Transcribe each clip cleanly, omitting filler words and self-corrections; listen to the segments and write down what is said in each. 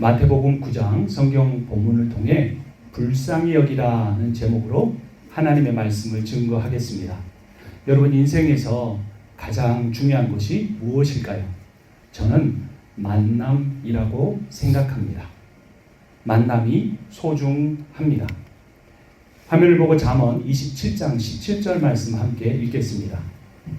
마태복음 9장 성경 본문을 통해 불쌍히 여기라는 제목으로 하나님의 말씀을 증거하겠습니다. 여러분, 인생에서 가장 중요한 것이 무엇일까요? 저는 만남이라고 생각합니다. 만남이 소중합니다. 화면을 보고 잠언 27장 17절 말씀 함께 읽겠습니다.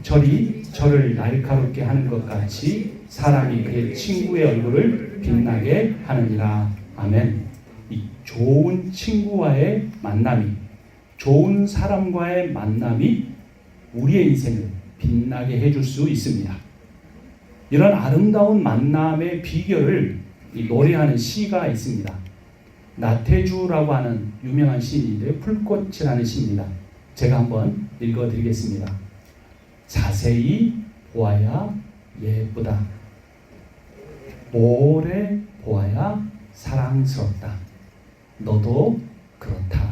철이 저를 날카롭게 하는 것 같이 사람이 그의 친구의 얼굴을 빛나게 하느니라. 아멘. 이 좋은 친구와의 만남이, 좋은 사람과의 만남이 우리의 인생을 빛나게 해줄 수 있습니다. 이런 아름다운 만남의 비결을 노래하는 시가 있습니다. 나태주라고 하는 유명한 시인인데 풀꽃이라는 시입니다. 제가 한번 읽어드리겠습니다. 자세히 보아야 예쁘다. 오래 보아야 사랑스럽다. 너도 그렇다.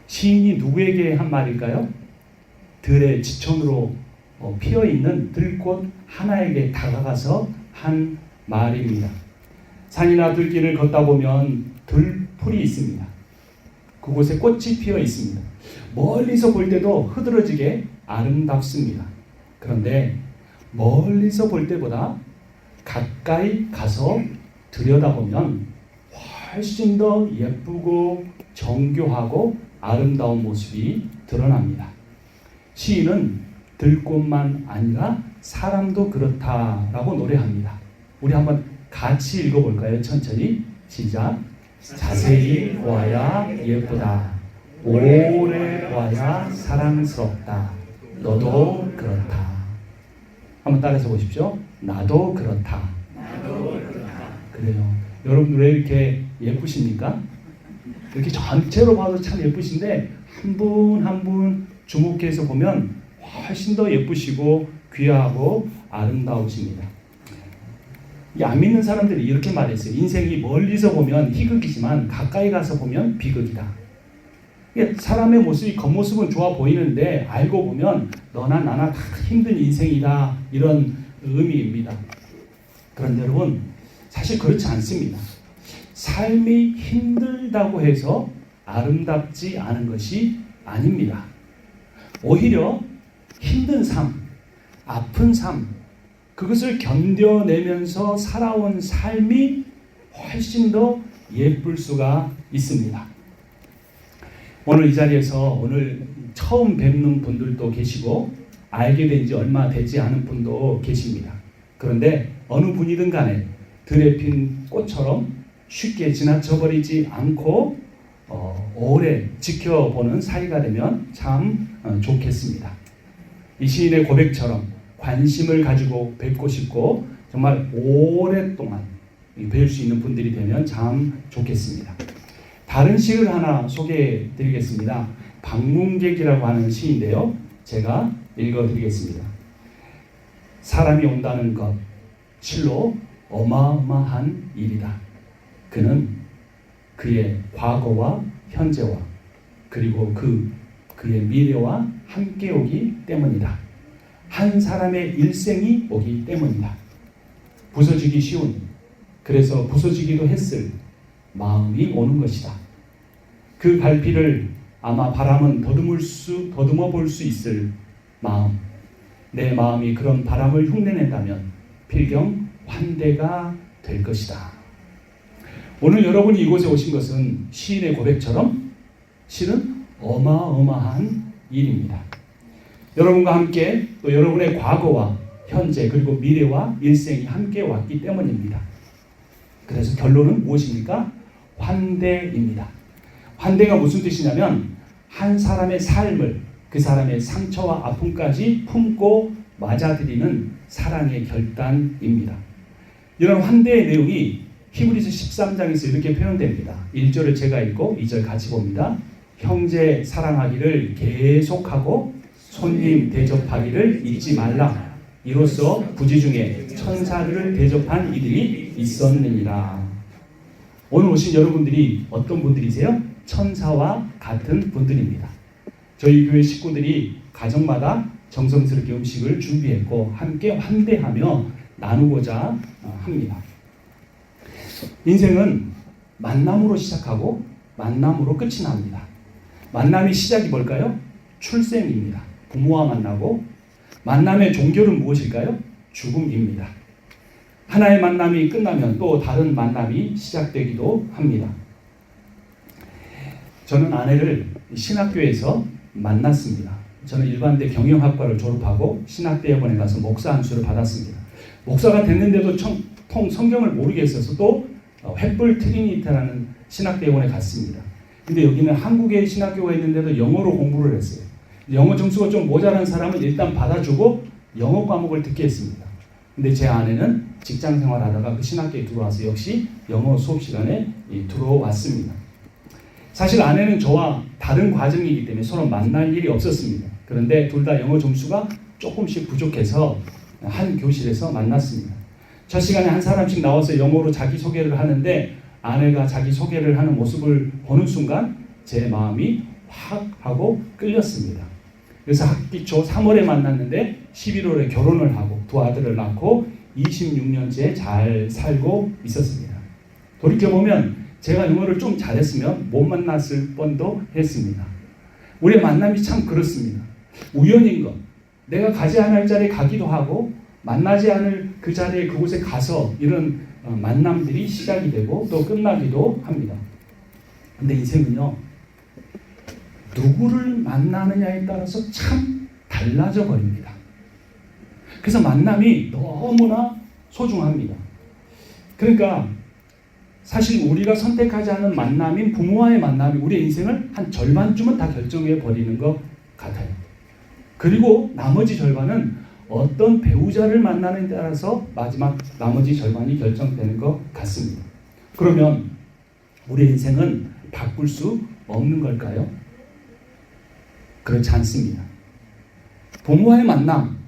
시인이 누구에게 한 말일까요? 들의 지천으로 피어있는 들꽃 하나에게 다가가서 한 말입니다. 산이나 들길을 걷다 보면 들풀이 있습니다. 그곳에 꽃이 피어 있습니다. 멀리서 볼 때도 흐드러지게 아름답습니다. 그런데 멀리서 볼 때보다 가까이 가서 들여다보면 훨씬 더 예쁘고 정교하고 아름다운 모습이 드러납니다. 시인은 들꽃만 아니라 사람도 그렇다라고 노래합니다. 우리 한번 같이 읽어볼까요? 천천히. 시작. 자세히 보아야 예쁘다. 오래 보아야 사랑스럽다. 너도 그렇다. 한번 따라서 보십시오. 나도 그렇다. 나도 그렇다. 그래요. 여러분 왜 이렇게 예쁘십니까? 이렇게 전체로 봐도 참 예쁘신데 한 분 한 분 주목해서 보면 훨씬 더 예쁘시고 귀하고 아름다우십니다. 안 믿는 사람들이 이렇게 말했어요. 인생이 멀리서 보면 희극이지만 가까이 가서 보면 비극이다. 사람의 모습이 겉모습은 좋아 보이는데 알고 보면 너나 나나 다 힘든 인생이다, 이런 의미입니다. 그런데 여러분, 사실 그렇지 않습니다. 삶이 힘들다고 해서 아름답지 않은 것이 아닙니다. 오히려 힘든 삶, 아픈 삶, 그것을 견뎌내면서 살아온 삶이 훨씬 더 예쁠 수가 있습니다. 오늘 이 자리에서 오늘 처음 뵙는 분들도 계시고 알게 된 지 얼마 되지 않은 분도 계십니다. 그런데 어느 분이든 간에 들에 핀 꽃처럼 쉽게 지나쳐버리지 않고 오래 지켜보는 사이가 되면 참 좋겠습니다. 이 시인의 고백처럼 관심을 가지고 뵙고 싶고 정말 오랫동안 뵐 수 있는 분들이 되면 참 좋겠습니다. 다른 시를 하나 소개해 드리겠습니다. 방문객이라고 하는 시인데요. 제가 읽어 드리겠습니다. 사람이 온다는 것, 실로 어마어마한 일이다. 그는 그의 과거와 현재와 그리고 그의 미래와 함께 오기 때문이다. 한 사람의 일생이 오기 때문이다. 부서지기 쉬운, 그래서 부서지기도 했을 마음이 오는 것이다. 그 갈피를 아마 바람은 더듬어 볼 수 있을 마음, 내 마음이 그런 바람을 흉내낸다면 필경 환대가 될 것이다. 오늘 여러분이 이곳에 오신 것은 시인의 고백처럼 실은 어마어마한 일입니다. 여러분과 함께 또 여러분의 과거와 현재 그리고 미래와 일생이 함께 왔기 때문입니다. 그래서 결론은 무엇입니까? 환대입니다. 환대가 무슨 뜻이냐면 한 사람의 삶을, 그 사람의 상처와 아픔까지 품고 맞아들이는 사랑의 결단입니다. 이런 환대의 내용이 히브리서 13장에서 이렇게 표현됩니다. 1절을 제가 읽고 2절 같이 봅니다. 형제 사랑하기를 계속하고 손님 대접하기를 잊지 말라. 이로써 부지 중에 천사들을 대접한 이들이 있었느니라. 오늘 오신 여러분들이 어떤 분들이세요? 천사와 같은 분들입니다. 저희 교회 식구들이 가정마다 정성스럽게 음식을 준비했고 함께 환대하며 나누고자 합니다. 인생은 만남으로 시작하고 만남으로 끝이 납니다. 만남의 시작이 뭘까요? 출생입니다. 부모와 만나고, 만남의 종결은 무엇일까요? 죽음입니다. 하나의 만남이 끝나면 또 다른 만남이 시작되기도 합니다. 저는 아내를 신학교에서 만났습니다. 저는 일반대 경영학과를 졸업하고 신학대학원에 가서 목사 안수를 받았습니다. 목사가 됐는데도 성경을 모르겠어서 또 횃불 트리니티라는 신학대학원에 갔습니다. 근데 여기는 한국에 신학교가 있는데도 영어로 공부를 했어요. 영어 점수가 좀 모자란 사람은 일단 받아주고 영어 과목을 듣게 했습니다. 근데 제 아내는 직장 생활하다가 그 신학교에 들어와서 역시 영어 수업 시간에 들어왔습니다. 사실 아내는 저와 다른 과정이기 때문에 서로 만날 일이 없었습니다. 그런데 둘 다 영어 점수가 조금씩 부족해서 한 교실에서 만났습니다. 첫 시간에 한 사람씩 나와서 영어로 자기소개를 하는데 아내가 자기소개를 하는 모습을 보는 순간 제 마음이 확 하고 끌렸습니다. 그래서 학기 초 3월에 만났는데 11월에 결혼을 하고 두 아들을 낳고 26년째 잘 살고 있었습니다. 돌이켜보면 제가 영어를 좀 잘했으면 못 만났을 뻔도 했습니다. 우리의 만남이 참 그렇습니다. 우연인 것. 내가 가지 않을 자리에 가기도 하고 만나지 않을 그 자리에 그곳에 가서 이런 만남들이 시작이 되고 또 끝나기도 합니다. 근데 인생은요, 누구를 만나느냐에 따라서 참 달라져 버립니다. 그래서 만남이 너무나 소중합니다. 그러니까 사실 우리가 선택하지 않은 만남인 부모와의 만남이 우리의 인생을 한 절반쯤은 다 결정해 버리는 것 같아요. 그리고 나머지 절반은 어떤 배우자를 만나는 데 따라서 마지막 나머지 절반이 결정되는 것 같습니다. 그러면 우리의 인생은 바꿀 수 없는 걸까요? 그렇지 않습니다. 부모와의 만남,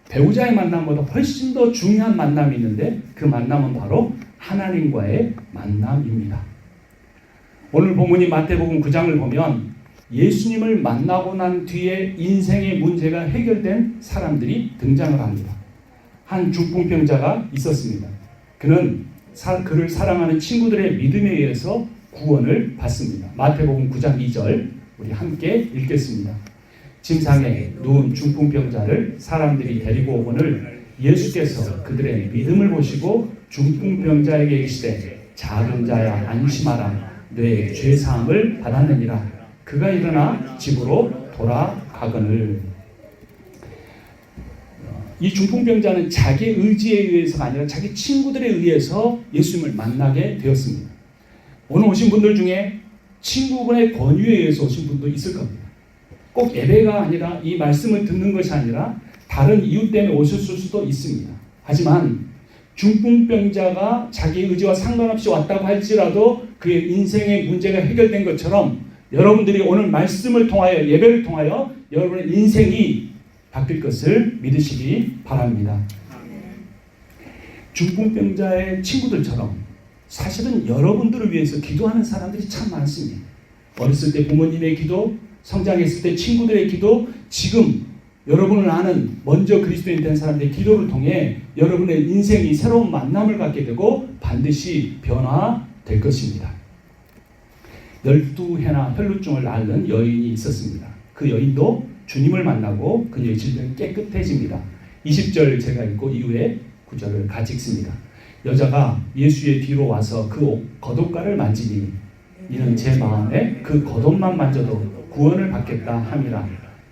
배우자의 만남보다 훨씬 더 중요한 만남이 있는데 그 만남은 바로 하나님과의 만남입니다. 오늘 본문인 마태복음 9장을 보면 예수님을 만나고 난 뒤에 인생의 문제가 해결된 사람들이 등장을 합니다. 한 중풍병자가 있었습니다. 그는 그를 사랑하는 친구들의 믿음에 의해서 구원을 받습니다. 마태복음 9장 2절 우리 함께 읽겠습니다. 침상에 누운 중풍병자를 사람들이 데리고 오거늘 예수께서 그들의 믿음을 보시고 중풍병자에게 이르시되 작은 자야 안심하라 내 죄사함을 받았느니라. 그가 일어나 집으로 돌아가거늘. 이 중풍병자는 자기 의지에 의해서가 아니라 자기 친구들에 의해서 예수님을 만나게 되었습니다. 오늘 오신 분들 중에 친구분의 권유에 의해서 오신 분도 있을 겁니다. 꼭 예배가 아니라 이 말씀을 듣는 것이 아니라 다른 이유 때문에 오셨을 수도 있습니다. 하지만 중풍병자가 자기 의지와 상관없이 왔다고 할지라도 그의 인생의 문제가 해결된 것처럼 여러분들이 오늘 말씀을 통하여 예배를 통하여 여러분의 인생이 바뀔 것을 믿으시기 바랍니다. 중풍병자의 친구들처럼 사실은 여러분들을 위해서 기도하는 사람들이 참 많습니다. 어렸을 때 부모님의 기도, 성장했을 때 친구들의 기도, 지금 여러분을 아는 먼저 그리스도인 된 사람들의 기도를 통해 여러분의 인생이 새로운 만남을 갖게 되고 반드시 변화될 것입니다. 12해나 혈루증을 앓는 여인이 있었습니다. 그 여인도 주님을 만나고 그녀의 질병이 깨끗해집니다. 20절 제가 읽고 이후에 9절을 같이 읽습니다. 여자가 예수의 뒤로 와서 그 겉옷가를 만지니 이는 제 마음에 그 겉옷만 만져도 구원을 받겠다 함이라.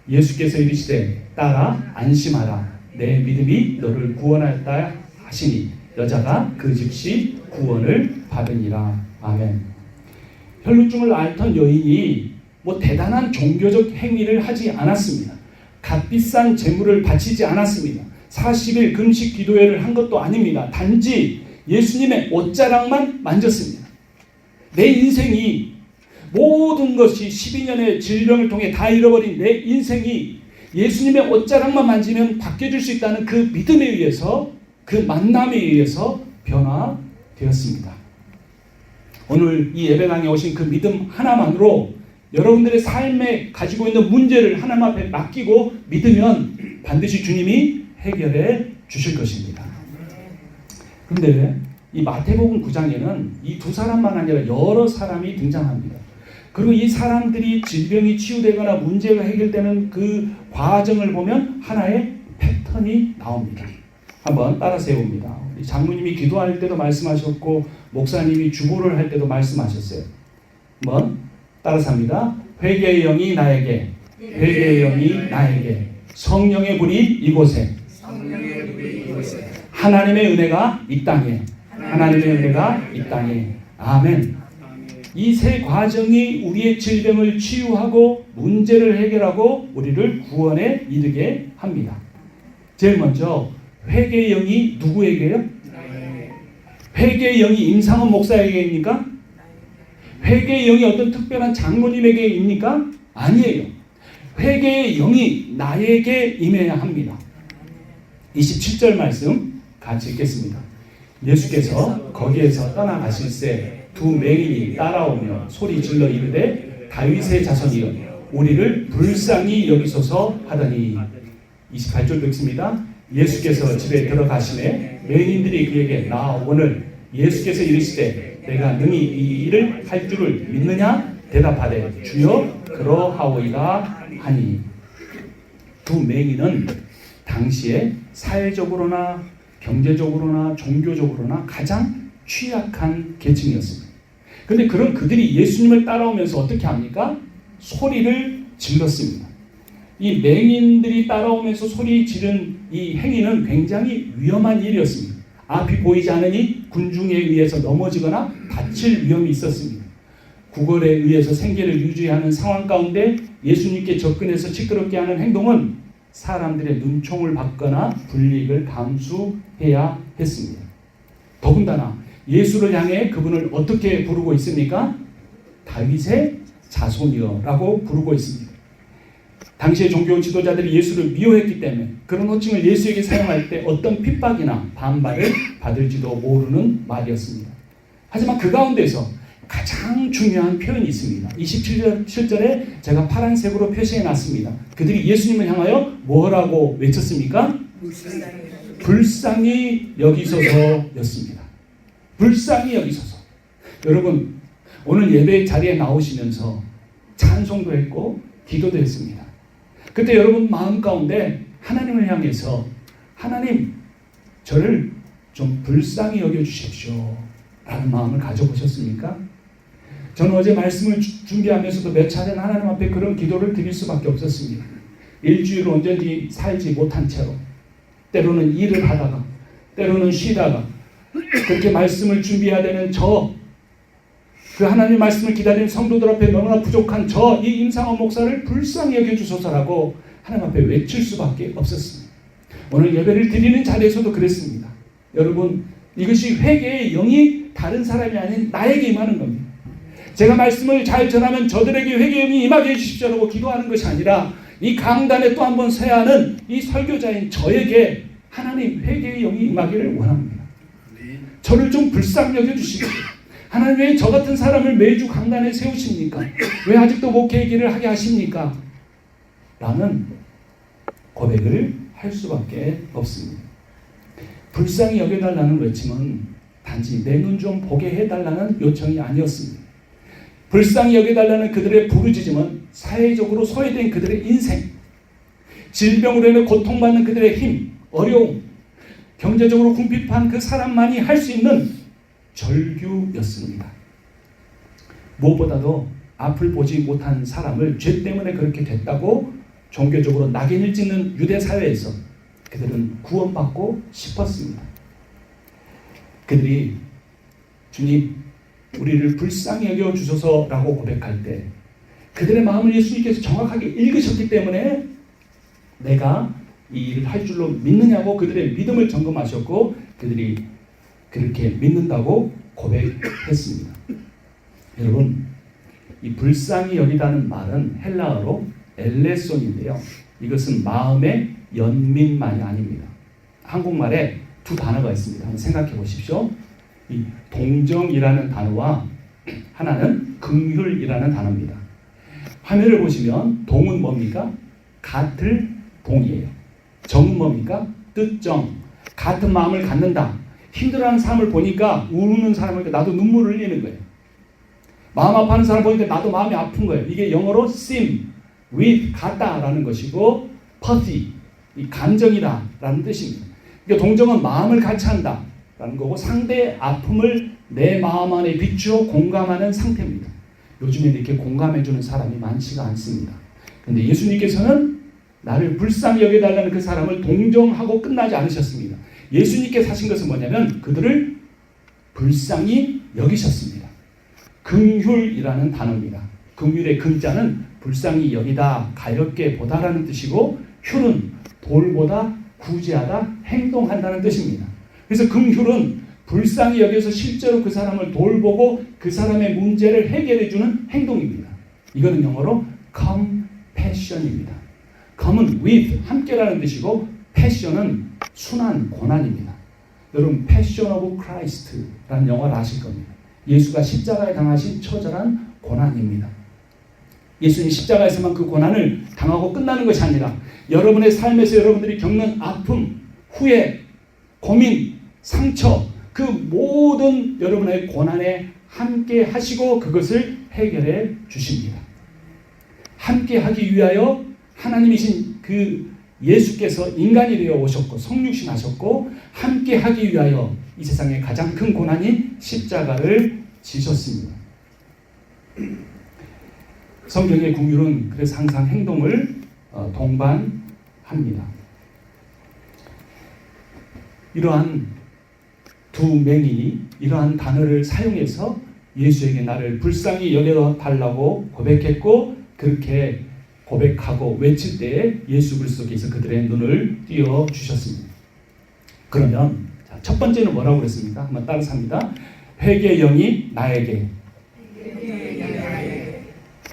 예수께서 이르시되 딸아 안심하라 내 믿음이 너를 구원하였다 하시니 여자가 그 즉시 구원을 받으니라. 아멘. 혈루증을 앓던 여인이 대단한 종교적 행위를 하지 않았습니다. 값비싼 제물을 바치지 않았습니다. 40일 금식 기도회를 한 것도 아닙니다. 단지 예수님의 옷자락만 만졌습니다. 내 인생이 모든 것이 12년의 질병을 통해 다 잃어버린 내 인생이 예수님의 옷자락만 만지면 바뀌어질 수 있다는 그 믿음에 의해서 그 만남에 의해서 변화되었습니다. 오늘 이 예배당에 오신 그 믿음 하나만으로 여러분들의 삶에 가지고 있는 문제를 하나님 앞에 맡기고 믿으면 반드시 주님이 해결해 주실 것입니다. 그런데 이 마태복음 9장에는 이 두 사람만 아니라 여러 사람이 등장합니다. 그리고 이 사람들이 질병이 치유되거나 문제가 해결되는 그 과정을 보면 하나의 패턴이 나옵니다. 한번 따라서 해봅니다. 장로님이 기도할 때도 말씀하셨고 목사님이 주보를 할 때도 말씀하셨어요. 한번 따라서 합니다. 회개의 영이 나에게, 회개의 영이 나에게, 성령의 불이 이곳에, 하나님의 은혜가 이 땅에, 하나님의 은혜가 이 땅에. 아멘. 이 세 과정이 우리의 질병을 치유하고 문제를 해결하고 우리를 구원에 이르게 합니다. 제일 먼저 회개의 영이 누구에게요? 회개의 영이 임상원 목사에게입니까? 회개의 영이 어떤 특별한 장로님에게입니까? 아니에요. 회개의 영이 나에게 임해야 합니다. 27절 말씀 같이 읽겠습니다. 예수께서 거기에서 떠나가실새 두 맹인이 따라오며 소리 질러 이르되 다윗의 자손이여 우리를 불쌍히 여기소서 하더니 28절 읽습니다. 예수께서 집에 들어가시매 맹인들이 그에게 나오거늘 예수께서 이르시되 내가 능히 이 일을 할 줄을 믿느냐 대답하되 주여 그러하오이다 하니. 두 맹인은 당시에 사회적으로나 경제적으로나 종교적으로나 가장 취약한 계층이었습니다. 그런데 그런 그들이 예수님을 따라오면서 어떻게 합니까? 소리를 질렀습니다. 이 맹인들이 따라오면서 소리 지른 이 행위는 굉장히 위험한 일이었습니다. 앞이 보이지 않으니 군중에 의해서 넘어지거나 다칠 위험이 있었습니다. 구걸에 의해서 생계를 유지하는 상황 가운데 예수님께 접근해서 시끄럽게 하는 행동은 사람들의 눈총을 받거나 불이익을 감수해야 했습니다. 더군다나 예수를 향해 그분을 어떻게 부르고 있습니까? 다윗의 자손이여 라고 부르고 있습니다. 당시의 종교 지도자들이 예수를 미워했기 때문에 그런 호칭을 예수에게 사용할 때 어떤 핍박이나 반발을 받을지도 모르는 말이었습니다. 하지만 그 가운데서 가장 중요한 표현이 있습니다. 27절에 제가 파란색으로 표시해 놨습니다. 그들이 예수님을 향하여 뭐라고 외쳤습니까? 불쌍히 여기소서였습니다. 불쌍히 여기소서. 여러분 오늘 예배 자리에 나오시면서 찬송도 했고 기도도 했습니다. 그때 여러분 마음 가운데 하나님을 향해서 하나님 저를 좀 불쌍히 여겨주십시오 라는 마음을 가져보셨습니까? 저는 어제 말씀을 준비하면서도 몇 차례는 하나님 앞에 그런 기도를 드릴 수밖에 없었습니다. 일주일을 온전히 살지 못한 채로 때로는 일을 하다가 때로는 쉬다가 그렇게 말씀을 준비해야 되는 그 하나님의 말씀을 기다리는 성도들 앞에 너무나 부족한 이 임상원 목사를 불쌍히 여겨주소서라고 하나님 앞에 외칠 수밖에 없었습니다. 오늘 예배를 드리는 자리에서도 그랬습니다. 여러분 이것이 회개의 영이 다른 사람이 아닌 나에게 임하는 겁니다. 제가 말씀을 잘 전하면 저들에게 회개의 영이 임하게 해주십시오라고 기도하는 것이 아니라 이 강단에 또 한 번 서야 하는 이 설교자인 저에게 하나님 회개의 영이 임하기를 원합니다. 저를 좀 불쌍히 여겨주십시오. 하나님 왜 저 같은 사람을 매주 강단에 세우십니까? 왜 아직도 목회의 길을 하게 하십니까? 라는 고백을 할 수밖에 없습니다. 불쌍히 여겨달라는 외침은 단지 내 눈 좀 보게 해달라는 요청이 아니었습니다. 불쌍히 여겨달라는 그들의 부르짖음은 사회적으로 소외된 그들의 인생, 질병으로 인해 고통받는 그들의 힘, 어려움, 경제적으로 궁핍한 그 사람만이 할 수 있는 절규였습니다. 무엇보다도 앞을 보지 못한 사람을 죄 때문에 그렇게 됐다고 종교적으로 낙인을 찍는 유대 사회에서 그들은 구원받고 싶었습니다. 그들이 주님 우리를 불쌍히 여겨주소서라고 고백할 때 그들의 마음을 예수님께서 정확하게 읽으셨기 때문에 내가 이 일을 할 줄로 믿느냐고 그들의 믿음을 점검하셨고 그들이 그렇게 믿는다고 고백했습니다. 여러분 이 불쌍히 여기다는 말은 헬라어로 엘레손인데요. 이것은 마음의 연민만이 아닙니다. 한국말에 두 단어가 있습니다. 한번 생각해 보십시오. 이 동정이라는 단어와 하나는 긍휼이라는 단어입니다. 화면을 보시면 동은 뭡니까? 같을 동이에요. 정은 뭡니까? 뜻정. 같은 마음을 갖는다. 힘들어하는 사람을 보니까 우는 사람을 보니까 나도 눈물을 흘리는 거예요. 마음 아파하는 사람 보니까 나도 마음이 아픈 거예요. 이게 영어로 sim, with, 같다라는 것이고 empathy, 이 감정이다라는 뜻입니다. 그러니까 동정은 마음을 같이 한다라는 거고 상대의 아픔을 내 마음 안에 비추어 공감하는 상태입니다. 요즘에 이렇게 공감해주는 사람이 많지가 않습니다. 그런데 예수님께서는 나를 불쌍히 여겨달라는 그 사람을 동정하고 끝나지 않으셨습니다. 예수님께서 하신 것은 뭐냐면 그들을 불쌍히 여기셨습니다. 긍휼이라는 단어입니다. 긍휼의 긍자는 불쌍히 여기다, 가볍게 보다라는 뜻이고 휼은 돌보다, 구제하다, 행동한다는 뜻입니다. 그래서 긍휼은 불쌍히 여겨서 실제로 그 사람을 돌보고 그 사람의 문제를 해결해주는 행동입니다. 이거는 영어로 compassion입니다. come은 with, 함께라는 뜻이고 passion은 순한 고난입니다. 여러분 passion of Christ라는 영화를 아실 겁니다. 예수가 십자가에 당하신 처절한 고난입니다. 예수님 십자가에서만 그 고난을 당하고 끝나는 것이 아니라 여러분의 삶에서 여러분들이 겪는 아픔, 후회, 고민, 상처 그 모든 여러분의 고난에 함께 하시고 그것을 해결해 주십니다. 함께 하기 위하여 하나님이신 그 예수께서 인간이 되어 오셨고 성육신 하셨고 함께 하기 위하여 이 세상의 가장 큰 고난인 십자가를 지셨습니다. 성경의 긍휼은 그래서 항상 행동을 동반합니다. 이러한 두 맹인이 이러한 단어를 사용해서 예수에게 나를 불쌍히 여겨달라고 고백했고 그렇게 고백하고 외칠 때에 예수 그리스도께서 그들의 눈을 띄워주셨습니다. 그러면 첫 번째는 뭐라고 그랬습니까? 한번 따라서 합니다. 회개의 영이 나에게.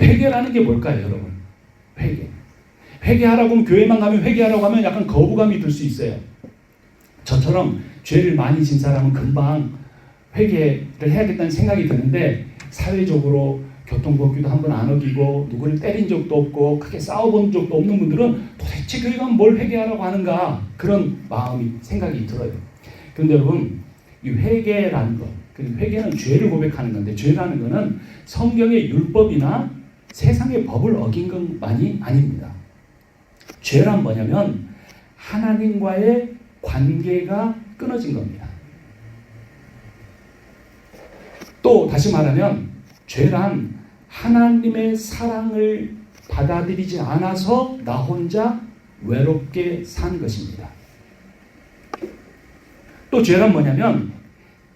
회개라는 게 뭘까요, 여러분? 회개. 회개하라고 하면 교회만 가면 회개하라고 하면 약간 거부감이 들 수 있어요. 저처럼 죄를 많이 진 사람은 금방 회개를 해야겠다는 생각이 드는데 사회적으로 교통법규도 한 번 안 어기고 누구를 때린 적도 없고 크게 싸워본 적도 없는 분들은 도대체 교회 가면 뭘 회개하라고 하는가 그런 마음이 생각이 들어요. 그런데 여러분 이 회개라는 것, 회개는 죄를 고백하는 건데 죄라는 것은 성경의 율법이나 세상의 법을 어긴 것만이 아닙니다. 죄란 뭐냐면 하나님과의 관계가 끊어진 겁니다. 또 다시 말하면 죄란 하나님의 사랑을 받아들이지 않아서 나 혼자 외롭게 산 것입니다. 또 죄란 뭐냐면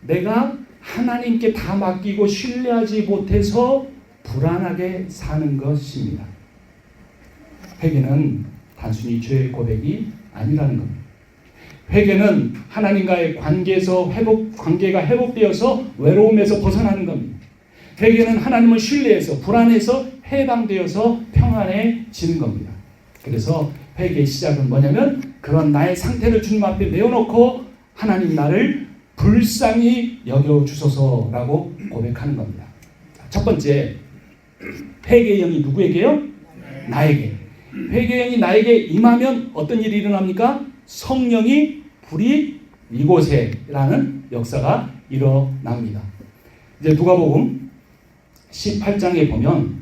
내가 하나님께 다 맡기고 신뢰하지 못해서 불안하게 사는 것입니다. 회개는 단순히 죄의 고백이 아니라는 겁니다. 회개는 하나님과의 관계가 회복되어서 외로움에서 벗어나는 겁니다. 회개는 하나님을 신뢰해서 불안해서 해방되어서 평안해지는 겁니다. 그래서 회개의 시작은 뭐냐면 그런 나의 상태를 주님 앞에 내어놓고 하나님 나를 불쌍히 여겨주소서라고 고백하는 겁니다. 첫 번째, 회개의 영이 누구에게요? 나에게. 회개의 영이 나에게 임하면 어떤 일이 일어납니까? 성령이 불이 이곳에라는 역사가 일어납니다. 이제 누가복음 18장에 보면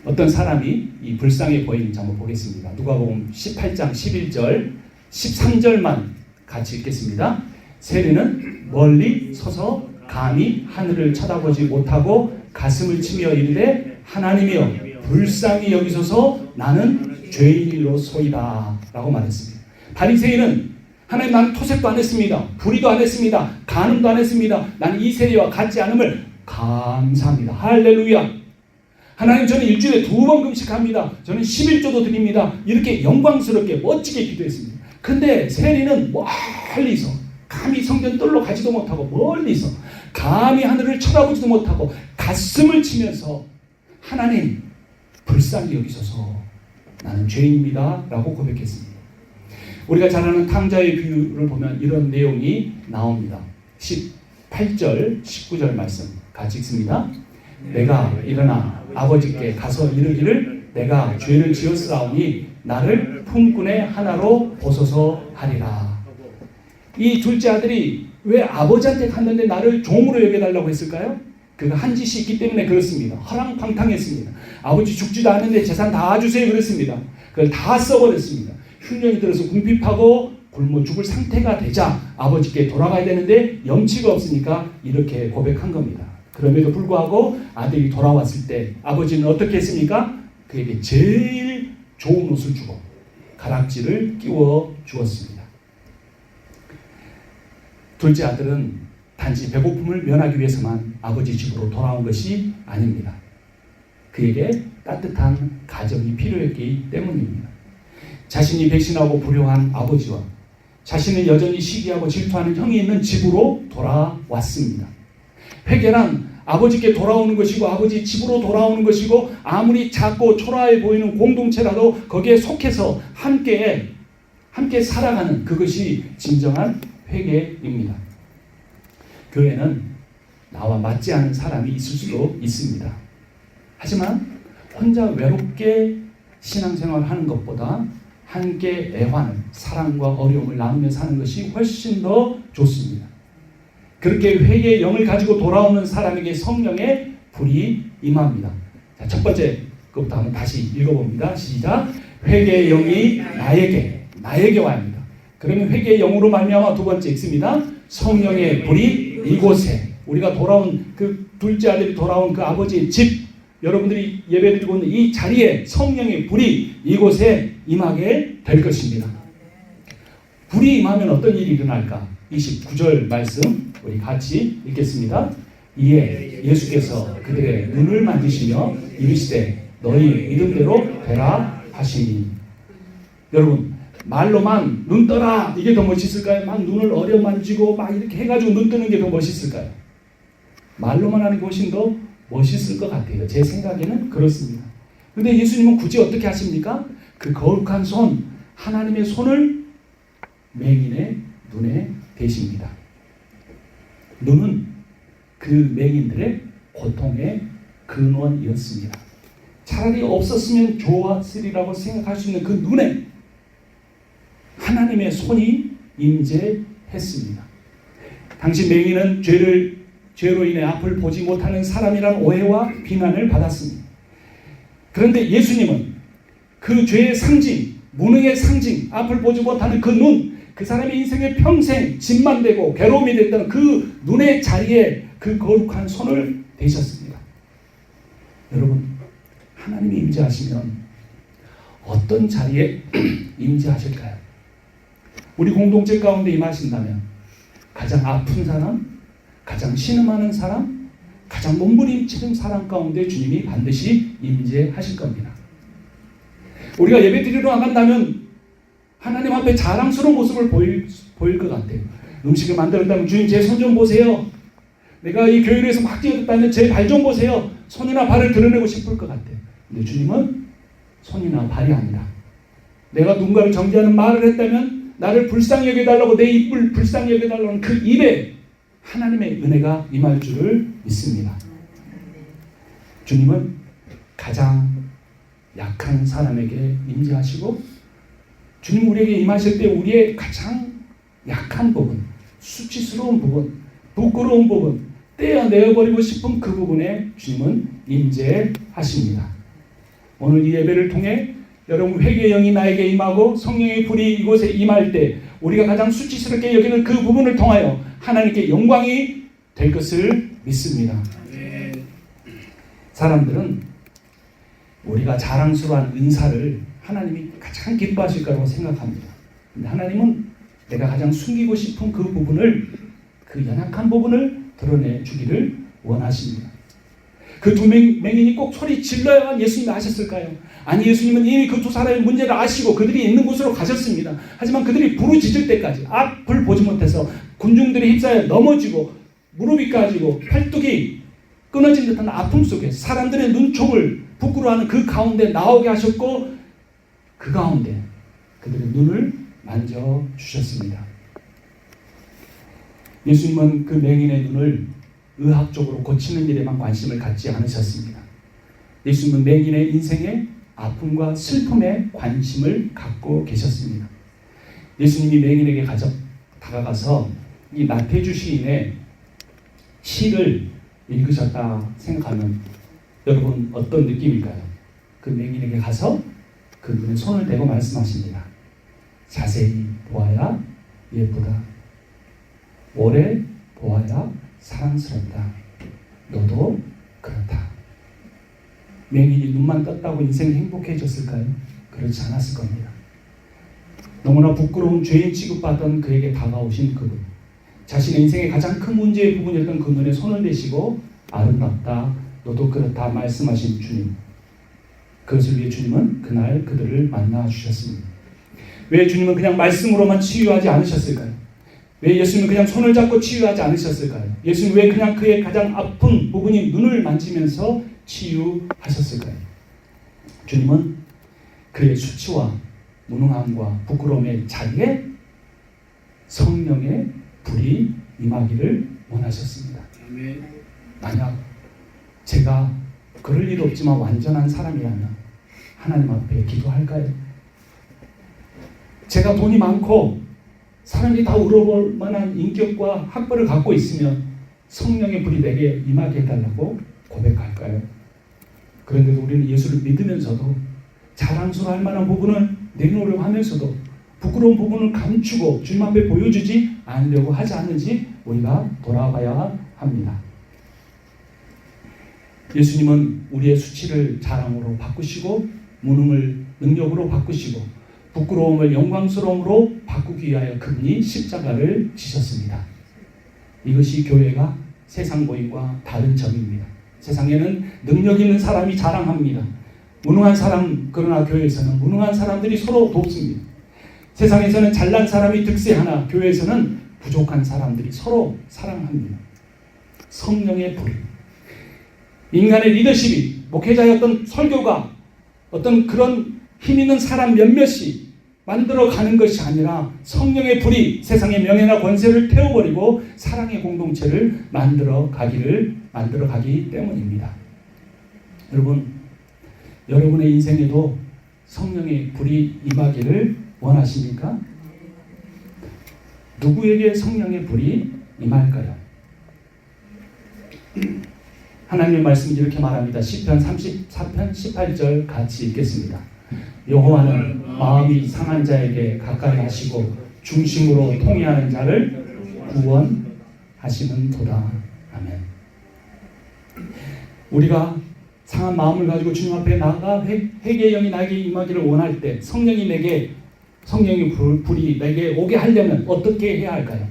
어떤 사람이 이 불쌍해 보이는지 한번 보겠습니다. 누가복음 18장 11절 13절만 같이 읽겠습니다. 세리는 멀리 서서 감히 하늘을 쳐다보지 못하고 가슴을 치며 이르되 하나님이여 불쌍히 여기소서 나는 죄인이로소이다 라고 말했습니다. 바리새인은 하나님 나는 토색도 안 했습니다. 불의도 안 했습니다. 간음도 안 했습니다. 나는 이 세리와 같지 않음을 감사합니다. 할렐루야. 하나님 저는 일주일에 2번 금식합니다. 저는 11조도 드립니다. 이렇게 영광스럽게 멋지게 기도했습니다. 근데 세리는 멀리서 감히 성전 뜰로 가지도 못하고 멀리서 감히 하늘을 쳐다보지도 못하고 가슴을 치면서 하나님 불쌍히 여기소서 나는 죄인입니다 라고 고백했습니다. 우리가 잘 아는 탕자의 비유를 보면 이런 내용이 나옵니다. 18절 19절 말씀 같이 읽습니다. 내가 일어나 아버지께 가서 이르기를 내가 죄를 지었사오니 나를 품꾼의 하나로 보소서 하리라. 이 둘째 아들이 왜 아버지한테 갔는데 나를 종으로 여겨달라고 했을까요? 그가 한 짓이 있기 때문에 그렇습니다. 허랑방탕했습니다. 아버지 죽지도 않는데 재산 다 주세요 그랬습니다. 그걸 다 써버렸습니다. 흉년이 들어서 궁핍하고 굶어 죽을 상태가 되자 아버지께 돌아가야 되는데 염치가 없으니까 이렇게 고백한 겁니다. 그럼에도 불구하고 아들이 돌아왔을 때 아버지는 어떻게 했습니까? 그에게 제일 좋은 옷을 주고 가락지를 끼워 주었습니다. 둘째 아들은 단지 배고픔을 면하기 위해서만 아버지 집으로 돌아온 것이 아닙니다. 그에게 따뜻한 가정이 필요했기 때문입니다. 자신이 배신하고 불효한 아버지와 자신은 여전히 시기하고 질투하는 형이 있는 집으로 돌아왔습니다. 회개란 아버지께 돌아오는 것이고 아버지 집으로 돌아오는 것이고 아무리 작고 초라해 보이는 공동체라도 거기에 속해서 함께 살아가는 그것이 진정한 회개입니다. 교회는 나와 맞지 않은 사람이 있을 수도 있습니다. 하지만 혼자 외롭게 신앙생활을 하는 것보다 함께 애환을, 사랑과 어려움을 나누며 사는 것이 훨씬 더 좋습니다. 그렇게 회개의 영을 가지고 돌아오는 사람에게 성령의 불이 임합니다. 자, 첫 번째 그것부터 한번 다시 읽어봅니다. 시작. 회개의 영이 나에게 와야 합니다. 그러면 회개의 영으로 말미암아 두 번째 읽습니다. 성령의 불이 이곳에, 우리가 돌아온 그 둘째 아들이 돌아온 그 아버지의 집, 여러분들이 예배드리고 있는 이 자리에 성령의 불이 이곳에 임하게 될 것입니다. 불이 임하면 어떤 일이 일어날까? 29절 말씀 우리 같이 읽겠습니다. 이에 예수께서 그들의 눈을 만지시며 이르시되 너희 믿음대로 되라 하시니. 여러분, 말로만 눈 떠라 이게 더 멋있을까요? 막 눈을 어려만지고 막 이렇게 해가지고 눈 뜨는 게 더 멋있을까요? 말로만 하는 게 훨씬 더 멋있을 것 같아요. 제 생각에는 그렇습니다. 그런데 예수님은 굳이 어떻게 하십니까? 그 거룩한 손, 하나님의 손을 맹인의 눈에 대십니다. 눈은 그 맹인들의 고통의 근원이었습니다. 차라리 없었으면 좋았으리라고 생각할 수 있는 그 눈에 하나님의 손이 임재했습니다. 당시 맹인은 죄로 인해 앞을 보지 못하는 사람이라는 오해와 비난을 받았습니다. 그런데 예수님은 그 죄의 상징, 무능의 상징, 앞을 보지 못하는 그 눈, 그 사람의 인생의 평생 짐만 되고 괴로움이 됐던 그 눈의 자리에 그 거룩한 손을 대셨습니다. 여러분, 하나님이 임재하시면 어떤 자리에 임재하실까요? 우리 공동체 가운데 임하신다면 가장 아픈 사람, 가장 신음하는 사람, 가장 몸부림치는 사람 가운데 주님이 반드시 임재하실 겁니다. 우리가 예배 드리러 나간다면 하나님 앞에 자랑스러운 모습을 보일 것 같아요. 음식을 만들었다면 주님 제 손 좀 보세요. 내가 이 교회에서 막 뛰어졌다면 제 발 좀 보세요. 손이나 발을 드러내고 싶을 것 같아요. 근데 주님은 손이나 발이 아니라 내가 누군가를 정죄하는 말을 했다면 나를 불쌍히 여겨달라고, 내 입을 불쌍히 여겨달라는 그 입에 하나님의 은혜가 임할 줄을 믿습니다. 주님은 가장 약한 사람에게 임재하시고, 주님 우리에게 임하실 때 우리의 가장 약한 부분, 수치스러운 부분, 부끄러운 부분, 떼어내어버리고 싶은 그 부분에 주님은 임재하십니다. 오늘 이 예배를 통해 여러분 회개의 영이 나에게 임하고 성령의 불이 이곳에 임할 때 우리가 가장 수치스럽게 여기는 그 부분을 통하여 하나님께 영광이 될 것을 믿습니다. 사람들은 우리가 자랑스러운 은사를 하나님이 가장 기뻐하실 거라고 생각합니다. 근데 하나님은 내가 가장 숨기고 싶은 그 부분을, 그 연약한 부분을 드러내 주기를 원하십니다. 그 두 맹인이 꼭 소리 질러야만 예수님이 아셨을까요? 아니, 예수님은 이미 그 두 사람의 문제를 아시고 그들이 있는 곳으로 가셨습니다. 하지만 그들이 부르짖을 때까지 앞을 보지 못해서 군중들이 휩싸여 넘어지고 무릎이 까지고 팔뚝이 끊어진 듯한 아픔 속에 사람들의 눈총을 부끄러워하는 그 가운데 나오게 하셨고, 그 가운데 그들의 눈을 만져주셨습니다. 예수님은 그 맹인의 눈을 의학적으로 고치는 일에만 관심을 갖지 않으셨습니다. 예수님은 맹인의 인생의 아픔과 슬픔에 관심을 갖고 계셨습니다. 예수님이 맹인에게 다가가서 이 나태주 시인의 시를 읽으셨다 생각하면 여러분 어떤 느낌일까요? 그 맹인에게 가서 그 눈에 손을 대고 말씀하십니다. 자세히 보아야 예쁘다. 오래 보아야 사랑스럽다. 너도 그렇다. 맹인이 눈만 떴다고 인생이 행복해졌을까요? 그렇지 않았을 겁니다. 너무나 부끄러운 죄인 취급받던 그에게 다가오신 그분, 자신의 인생의 가장 큰 문제의 부분이었던 그 눈에 손을 대시고 아름답다, 너도 그렇다 말씀하신 주님. 그것을 위해 주님은 그날 그들을 만나 주셨습니다. 왜 주님은 그냥 말씀으로만 치유하지 않으셨을까요? 왜 예수님은 그냥 손을 잡고 치유하지 않으셨을까요? 예수님은 왜 그냥 그의 가장 아픈 부분인 눈을 만지면서 치유하셨을까요? 주님은 그의 수치와 무능함과 부끄러움의 자리에 성령의 불이 임하기를 원하셨습니다. 만약 제가 그럴 일 없지만 완전한 사람이라면 하나님 앞에 기도할까요? 제가 돈이 많고 사람들이 다 울어볼 만한 인격과 학벌을 갖고 있으면 성령의 불이 내게 임하게 해달라고 고백할까요? 그런데도 우리는 예수를 믿으면서도 자랑스러워할 만한 부분을 내놓으려고 하면서도 부끄러운 부분을 감추고 주님 앞에 보여주지 않으려고 하지 않는지 우리가 돌아봐야 합니다. 예수님은 우리의 수치를 자랑으로 바꾸시고 무능을 능력으로 바꾸시고 부끄러움을 영광스러움으로 바꾸기 위하여 그분이 십자가를 지셨습니다. 이것이 교회가 세상 모임과 다른 점입니다. 세상에는 능력 있는 사람이 자랑합니다. 무능한 사람, 그러나 교회에서는 무능한 사람들이 서로 돕습니다. 세상에서는 잘난 사람이 득세하나 교회에서는 부족한 사람들이 서로 사랑합니다. 성령의 불, 인간의 리더십이, 목회자의 어떤 설교가 어떤 그런 힘 있는 사람 몇몇이 만들어가는 것이 아니라 성령의 불이 세상의 명예나 권세를 태워버리고 사랑의 공동체를 만들어가기 때문입니다. 여러분, 여러분의 인생에도 성령의 불이 임하기를 원하십니까? 누구에게 성령의 불이 임할까요? 하나님의 말씀이 이렇게 말합니다. 시편 34편 18절 같이 읽겠습니다. 여호와는 마음이 상한 자에게 가까이 하시고 중심으로 통회하는 자를 구원하시는도다. 아멘. 우리가 상한 마음을 가지고 주님 앞에 나아가 회개의 영이 나에게 임하기를 원할 때 성령의 불이 내게 오게 하려면 어떻게 해야 할까요?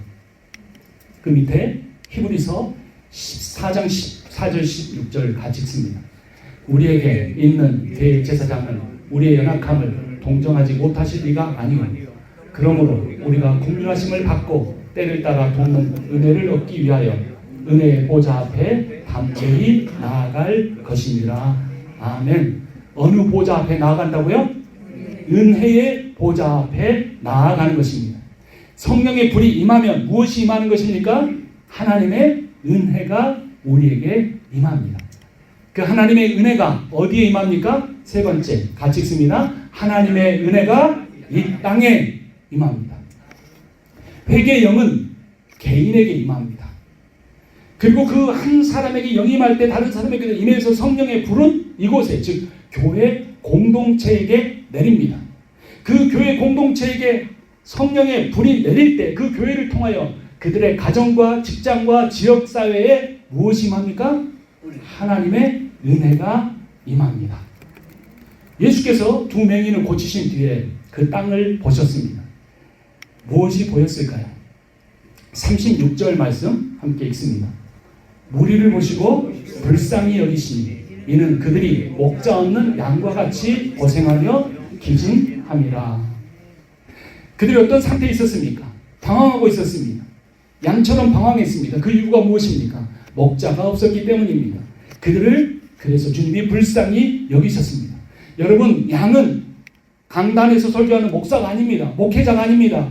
그 밑에 히브리서 14장 14절 16절 같이 읽습니다. 우리에게 있는 대제사장은 우리의 연약함을 동정하지 못하실 리가 아니오. 그러므로 우리가 긍휼하심을 받고 때를 따라 돕는 은혜를 얻기 위하여 은혜의 보좌 앞에 담대히 나아갈 것이니라. 아멘. 어느 보좌 앞에 나아간다고요? 은혜의 보좌 앞에 나아가는 것입니다. 성령의 불이 임하면 무엇이 임하는 것입니까? 하나님의 은혜가 우리에게 임합니다. 그 하나님의 은혜가 어디에 임합니까? 세 번째, 같이 읽습니다. 하나님의 은혜가 이 땅에 임합니다. 회개의 영은 개인에게 임합니다. 그리고 그 한 사람에게 영이 임할 때 다른 사람에게도 임해서 성령의 불은 이곳에, 즉 교회 공동체에게 내립니다. 그 교회 공동체에게 성령의 불이 내릴 때 그 교회를 통하여 그들의 가정과 직장과 지역사회에 무엇이 임합니까? 하나님의 은혜가 임합니다. 예수께서 두 맹인을 고치신 뒤에 그 땅을 보셨습니다. 무엇이 보였을까요? 36절 말씀 함께 읽습니다. 무리를 보시고 불쌍히 여기시니 이는 그들이 목자 없는 양과 같이 고생하며 기진함이라. 그들이 어떤 상태에 있었습니까? 방황하고 있었습니다. 양처럼 방황했습니다. 그 이유가 무엇입니까? 목자가 없었기 때문입니다. 그들을 그래서 주님이 불쌍히 여기셨습니다. 여러분, 양은 강단에서 설교하는 목사가 아닙니다. 목회자가 아닙니다.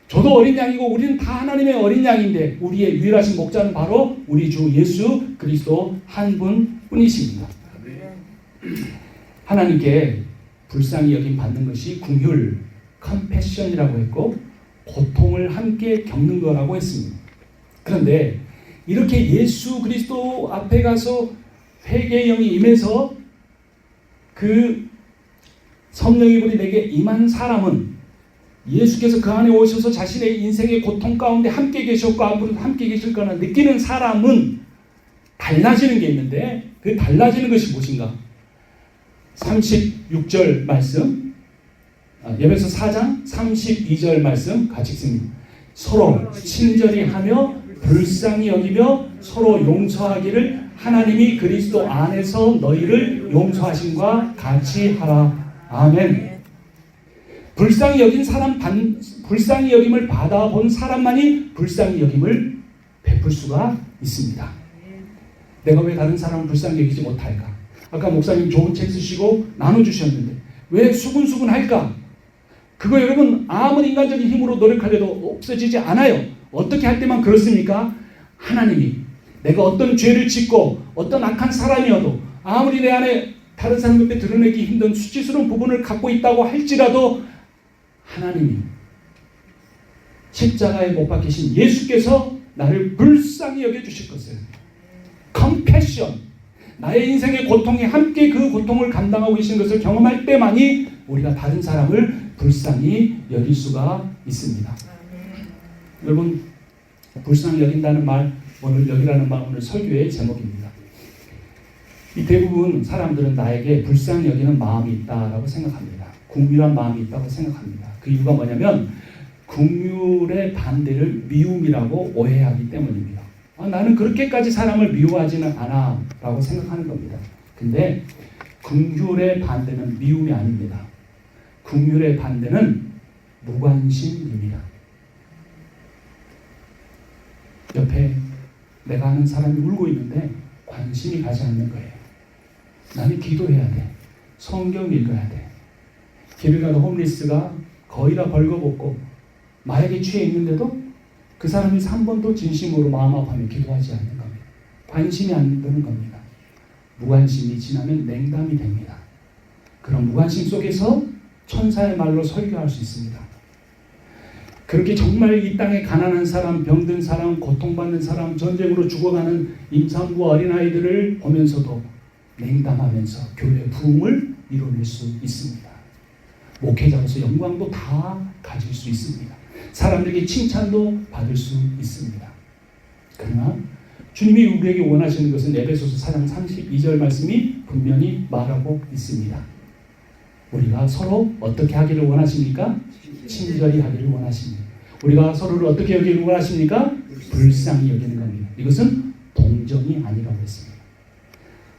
저도 어린 양이고 우리는 다 하나님의 어린 양인데 우리의 유일하신 목자는 바로 우리 주 예수 그리스도 한 분뿐이십니다. 하나님께 불쌍히 여김 받는 것이 긍휼, 컴패션이라고 했고 고통을 함께 겪는 거라고 했습니다. 그런데 이렇게 예수 그리스도 앞에 가서 회개의 영이 임해서 그 성령의 불이 내게 임한 사람은 예수께서 그 안에 오셔서 자신의 인생의 고통 가운데 함께 계셨고 앞으로도 함께 계실 거나 느끼는 사람은 달라지는 게 있는데, 그 달라지는 것이 무엇인가? 36절 말씀, 에베소 4장 32절 말씀 같이 읽습니다. 서로 친절히 하며 불쌍히 여기며 서로 용서하기를 하나님이 그리스도 안에서 너희를 용서하심과 같이 하라. 아멘. 불쌍히 여긴 사람, 불쌍히 여김을 받아본 사람만이 불쌍히 여김을 베풀 수가 있습니다. 내가 왜 다른 사람을 불쌍히 여기지 못할까? 아까 목사님 좋은 책 쓰시고 나눠주셨는데 왜 수근수근할까? 그거 여러분 아무리 인간적인 힘으로 노력하려도 없어지지 않아요. 어떻게 할 때만 그렇습니까? 하나님이 내가 어떤 죄를 짓고 어떤 악한 사람이어도 아무리 내 안에 다른 사람 앞에 드러내기 힘든 수치스러운 부분을 갖고 있다고 할지라도 하나님이 십자가에 못 박히신 예수께서 나를 불쌍히 여겨주실 것을, 컴패션, 나의 인생의 고통에 함께 그 고통을 감당하고 계신 것을 경험할 때만이 우리가 다른 사람을 불쌍히 여길 수가 있습니다. 여러분, 불쌍히 여긴다는 말, 오늘 여기라는 말 오늘 설교의 제목입니다. 이 대부분 사람들은 나에게 불쌍히 여기는 마음이 있다라고 생각합니다. 긍휼한 마음이 있다고 생각합니다. 그 이유가 뭐냐면 긍휼의 반대를 미움이라고 오해하기 때문입니다. 나는 그렇게까지 사람을 미워하지는 않아 라고 생각하는 겁니다. 근데 긍휼의 반대는 미움이 아닙니다. 긍휼의 반대는 무관심입니다. 옆에 내가 아는 사람이 울고 있는데 관심이 가지 않는 거예요. 나는 기도해야 돼. 성경 읽어야 돼. 길을 가는 홈리스가 거의 다 벌거벗고 마약에 취해 있는데도 그 사람이 한 번도 진심으로 마음 아파하며 기도하지 않는 겁니다. 관심이 안 드는 겁니다. 무관심이 지나면 냉담이 됩니다. 그런 무관심 속에서 천사의 말로 설교할 수 있습니다. 그렇게 정말 이 땅에 가난한 사람, 병든 사람, 고통받는 사람, 전쟁으로 죽어가는 임산부 어린아이들을 보면서도 냉담하면서 교회의 부흥을 이뤄낼 수 있습니다. 목회자로서 영광도 다 가질 수 있습니다. 사람들에게 칭찬도 받을 수 있습니다. 그러나 주님이 우리에게 원하시는 것은 에베소서 4장 32절 말씀이 분명히 말하고 있습니다. 우리가 서로 어떻게 하기를 원하십니까? 친절히 하기를 원하십니다. 우리가 서로를 어떻게 여기를 원하십니까? 불쌍히 여기는 겁니다. 이것은 동정이 아니라고 했습니다.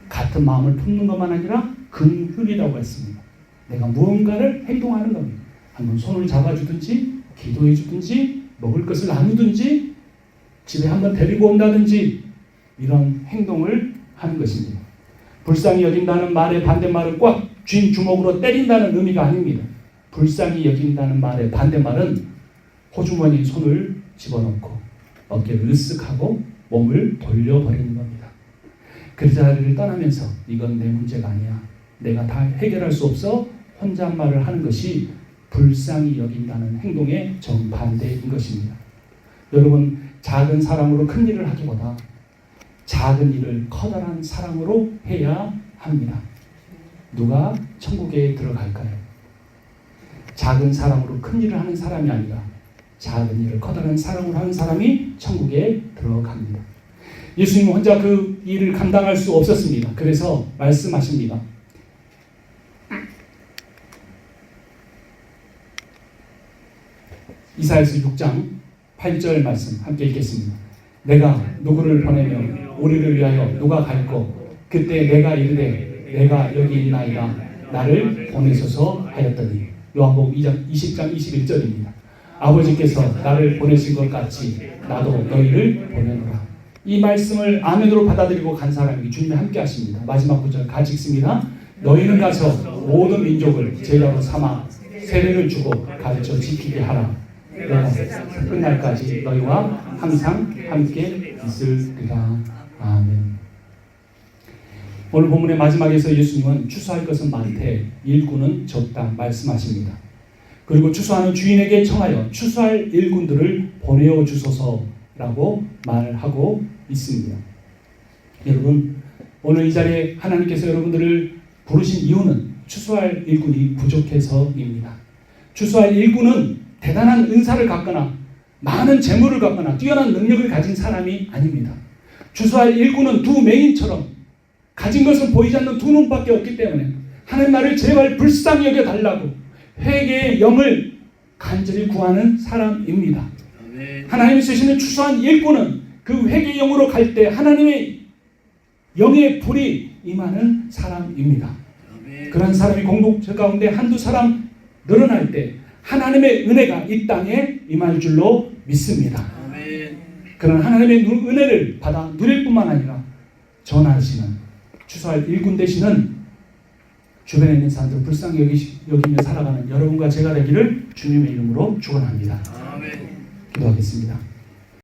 같은 마음을 품는 것만 아니라 긍휼이라고 했습니다. 내가 무언가를 행동하는 겁니다. 한번 손을 잡아주든지 기도해 주든지 먹을 것을 나누든지 집에 한번 데리고 온다든지 이런 행동을 하는 것입니다. 불쌍히 여긴다는 말의 반대말은 꽉 쥔 주먹으로 때린다는 의미가 아닙니다. 불쌍히 여긴다는 말의 반대말은 호주머니에 손을 집어넣고 어깨를 으쓱하고 몸을 돌려버리는 겁니다. 그 자리를 떠나면서 이건 내 문제가 아니야. 내가 다 해결할 수 없어. 혼잣말을 하는 것이 불쌍히 여긴다는 행동의 정반대인 것입니다. 여러분, 작은 사랑으로 큰 일을 하기보다 작은 일을 커다란 사랑으로 해야 합니다. 누가 천국에 들어갈까요? 작은 사랑으로 큰 일을 하는 사람이 아니라 작은 일을 커다란 사랑으로 하는 사람이 천국에 들어갑니다. 예수님은 혼자 그 일을 감당할 수 없었습니다. 그래서 말씀하십니다. 이사야서 6장 8절 말씀 함께 읽겠습니다. 내가 누구를 보내며 우리를 위하여 누가 갈고 그때 내가 이르되 내가 여기 있나이다 나를 보내소서 하였더니. 요한복음 20장 21절입니다. 아버지께서 나를 보내신 것 같이 나도 너희를 보내노라. 이 말씀을 아멘으로 받아들이고 간 사람에게 주님이 함께 하십니다. 마지막 구절 같이 읽습니다. 너희는 가서 모든 민족을 제자로 삼아 세례를 주고 가르쳐 지키게 하라. 내가 끝날까지 너희와 항상 함께 있으리라. 아멘. 오늘 본문의 마지막에서 예수님은 추수할 것은 많되 일꾼은 적다 말씀하십니다. 그리고 추수하는 주인에게 청하여 추수할 일꾼들을 보내어 주소서라고 말하고 있습니다. 여러분, 오늘 이 자리에 하나님께서 여러분들을 부르신 이유는 추수할 일꾼이 부족해서입니다. 추수할 일꾼은 대단한 은사를 갖거나 많은 재물을 갖거나 뛰어난 능력을 가진 사람이 아닙니다. 추수할 일꾼은 두 맹인처럼 가진 것은 보이지 않는 두 눈밖에 없기 때문에 하나님 나를 제발 불쌍히 여겨달라고 회개의 영을 간절히 구하는 사람입니다. 하나님이 쓰시는 추수한 일꾼은 그 회개의 영으로 갈 때 하나님의 영의 불이 임하는 사람입니다. 그런 사람이 공동체 가운데 한두 사람 늘어날 때 하나님의 은혜가 이 땅에 임할 줄로 믿습니다. 그런 하나님의 은혜를 받아 누릴 뿐만 아니라 전하시는 추수할 일꾼 되시는 주변에 있는 사람들 불쌍히 여기며 살아가는 여러분과 제가 되기를 주님의 이름으로 축원합니다. 기도하겠습니다.